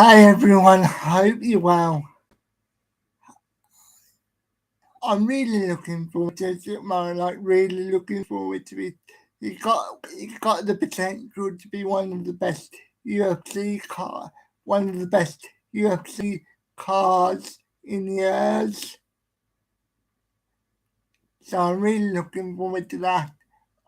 Hi everyone, hope you're well. I'm really looking forward to it tomorrow, like really looking forward to it. It got the potential to be one of the best UFC car, one of the best UFC cars in years. So I'm really looking forward to that.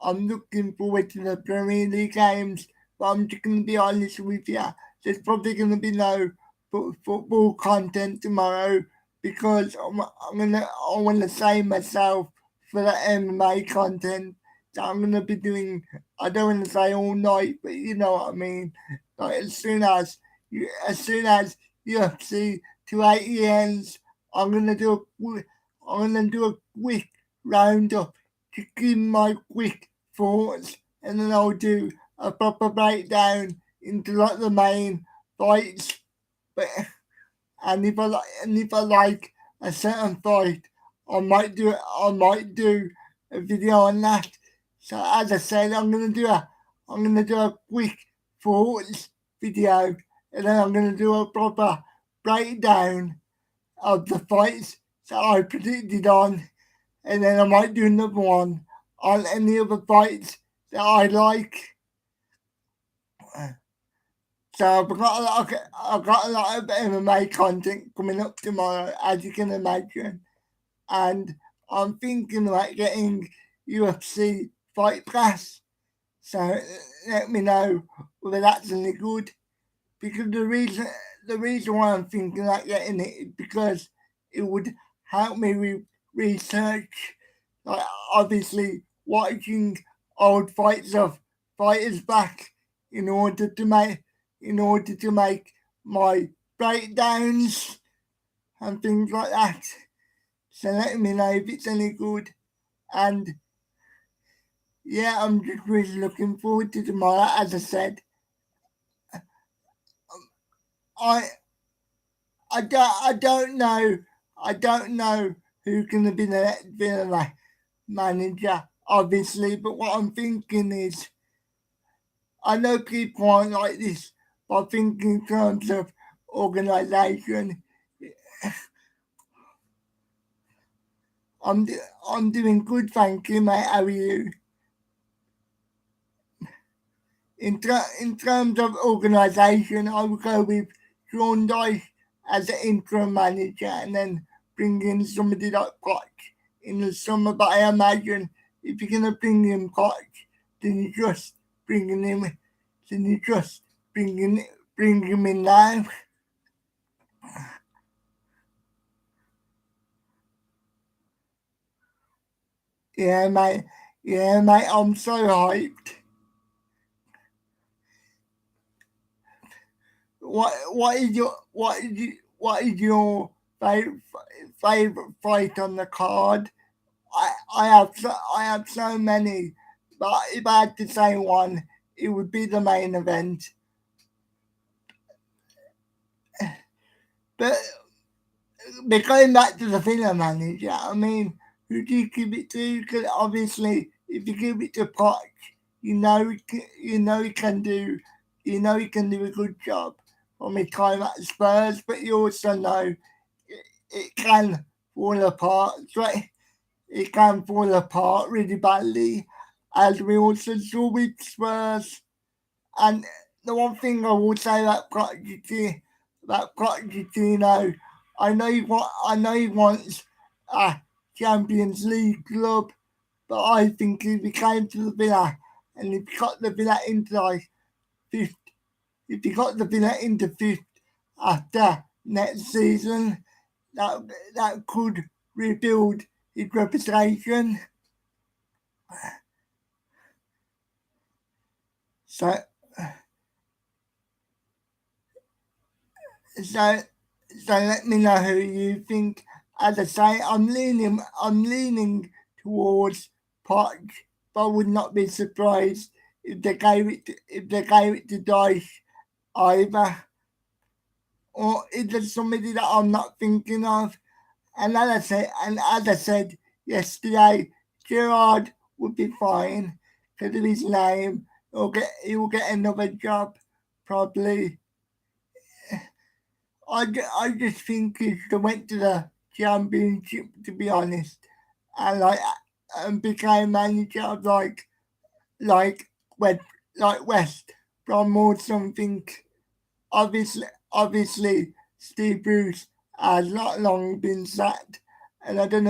I'm looking forward to the Premier League games, but I'm just going to be honest with you. There's probably going to be no football content tomorrow because I want to save myself for the MMA content that I'm going to be doing. I don't want to say all night, but you know what I mean. Like as soon as UFC 280 ends, I'm going to do I'm going to do a quick roundup to give my quick thoughts, and then I'll do a proper breakdown into like the main fights. But and if I like a certain fight, I might do a video on that. So as I said, I'm gonna do a quick thoughts video, and then I'm gonna do a proper breakdown of the fights that I predicted on, and then I might do another one on any other fights that I like. So I've got a lot of MMA content coming up tomorrow, as you can imagine, and I'm thinking about getting UFC Fight Pass. So let me know whether that's any good. Because the reason why I'm thinking about getting it is because it would help me with research. Like obviously watching old fights of fighters back in order to make my breakdowns and things like that. So let me know if it's any good. And yeah, I'm just really looking forward to tomorrow. As I said, I I don't know. I don't know who's going to be the next Villa manager, obviously. But what I'm thinking is, I know people aren't like this, but I think in terms of organisation, I'm I'm doing good, thank you, mate. How are you? In terms of organisation, I would go with Sean Dyche as the interim manager and then bring in somebody like Koch in the summer. But I imagine if you're going to bring in Koch, then you just bringing him, then you just bring him in now. Yeah, mate. Yeah, mate. I'm so hyped. What is your favorite favorite fight on the card? I have so many, but if I had to say one, it would be the main event. But going back to the Villa manager, I mean, who do you give it to? Because obviously, if you give it to Poch, you know he can do a good job from his time at Spurs. But you also know it can fall apart. Right? It can fall apart really badly, as we also saw with Spurs. And the one thing I will say about Pochettino, I know he wants a Champions League club, but I think if he came to the Villa and if he got the Villa into like fifth, if he got the Villa into fifth after next season, that that could rebuild his reputation. So so so let me know who you think. As I say, I'm leaning towards Poch, but I would not be surprised if they gave it to Dyche either. Or is there somebody that I'm not thinking of? And as I said yesterday, Gerard would be fine because of his name. He will get another job probably. I just think he should have went to the championship, to be honest, and and became manager of like West West Brom or something. Obviously, Steve Bruce has not long been sacked, and I don't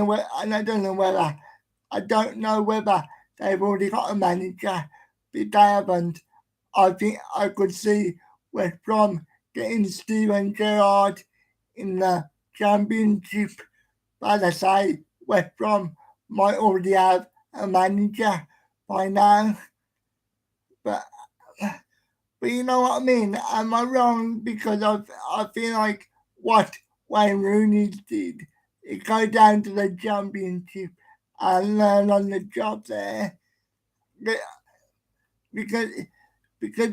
know whether they've already got a manager. If they haven't, I think I could see West Brom getting Steven Gerrard in the championship. But as I say, West Brom might already have a manager by now. But you know what I mean? Am I wrong? Because I feel like what Wayne Rooney did, it go down to the championship and learn on the job there. Because because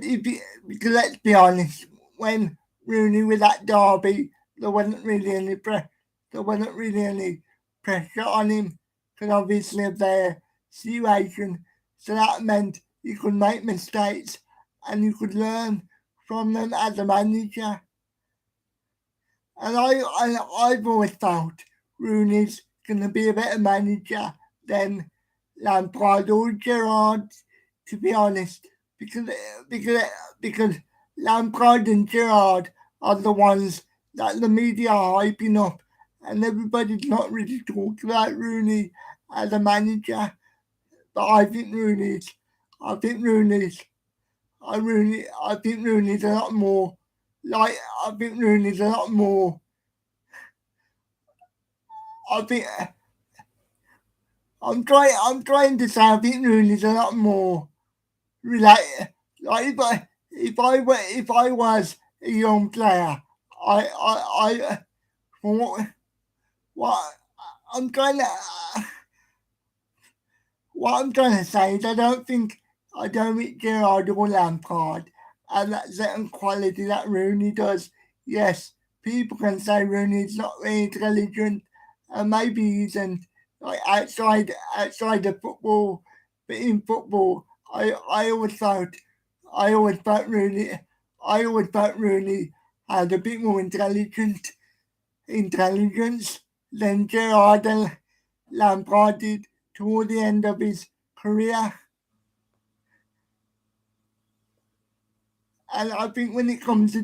let's be honest, when Rooney was at Derby, there wasn't really any pressure on him because obviously of their situation. So that meant you could make mistakes and you could learn from them as a manager. And I've always felt Rooney's going to be a better manager than Lampard or Gerrard, to be honest, because because because Lampard and Gerrard are the ones that the media are hyping up, and everybody's not really talking about Rooney as a manager. But I think Rooney's, I think Rooney's a lot more. Like I think Rooney's a lot more. I think I'm trying to say I think Rooney's a lot more like if I was a young player, I what, what I'm trying to what I'm trying to say is I don't think Gerard or Lampard and that certain quality that Rooney does. Yes, people can say Rooney's not very intelligent, and maybe he isn't like outside of football, but in football, I always felt Rooney had a bit more intelligence than Gerard and Lampard did toward the end of his career. And I think when it comes to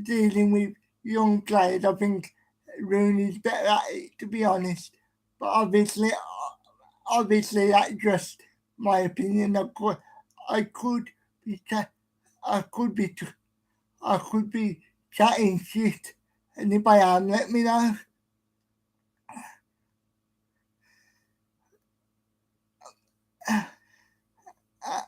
dealing with young players, I think Rooney's better at it, to be honest. But obviously, that's just my opinion. I could be, ta- I could be, t- I could be chatting shit, and if I am, let me know. Uh,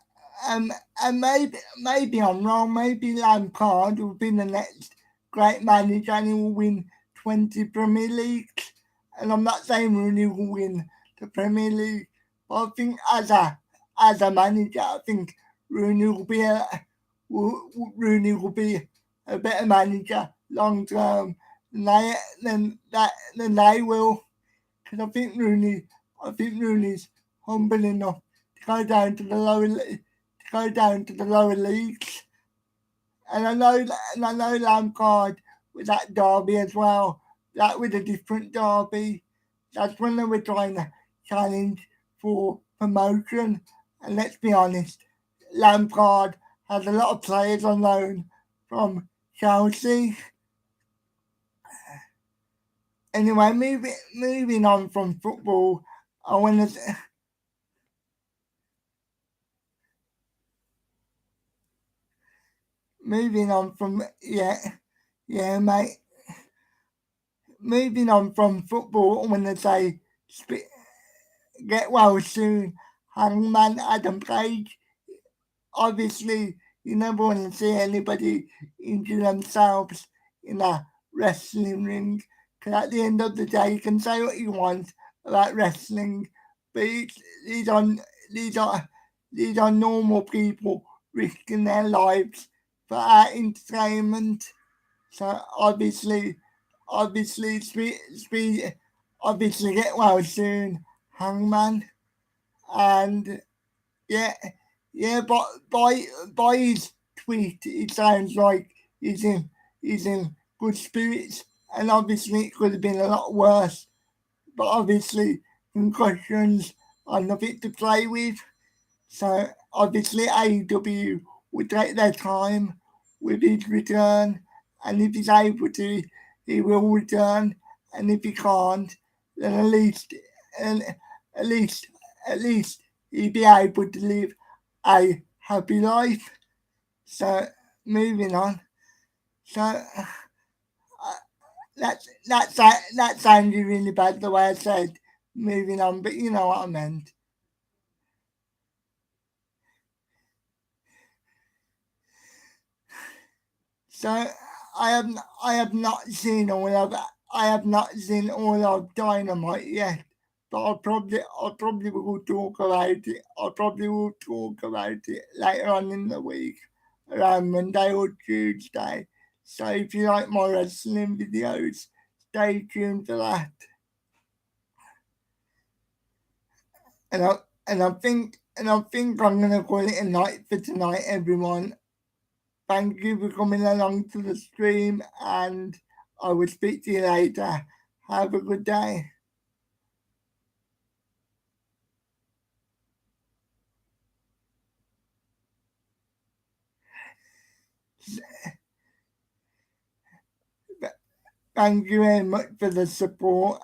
and maybe I'm wrong. Maybe Lampard will be the next great manager and he will win 20 Premier Leagues. And I'm not saying Rooney will win the Premier League, but I think as a manager, I think Rooney will be Rooney will be a better manager long term than they will. Because I think Rooney's humble enough to go down to the lower leagues. And I know Lampard with that derby as well. That was a different derby. That's when they were trying to challenge for promotion. And let's be honest, Lampard has a lot of players on loan from Chelsea. Anyway, moving on from football, I want to moving on from mate. Moving on from football, I want to say get well soon, Hangman Adam Page. Obviously, you never want to see anybody injure themselves in a wrestling ring. Because at the end of the day, you can say what you want about wrestling, but these are these are normal people risking their lives for our entertainment. So obviously, obviously get well soon, Hangman, and yeah, yeah, but by his tweet, it sounds like he's he's in good spirits, and obviously it could have been a lot worse. But obviously, concussions are nothing to play with. So obviously, AEW will take their time with his return, and if he's able to, he will return. And if he can't, then and at least, at least he'll be able to live a happy life. So moving on. So that sounded really bad the way I said moving on, but you know what I meant. So I have not seen all of I have not seen all of Dynamite yet, but I probably will talk about it. I probably will talk about it later on in the week, around Monday or Tuesday. So if you like my wrestling videos, stay tuned for that. And I I think I'm gonna call it a night for tonight, everyone. Thank you for coming along to the stream, and I will speak to you later. Have a good day. Thank you very much for the support.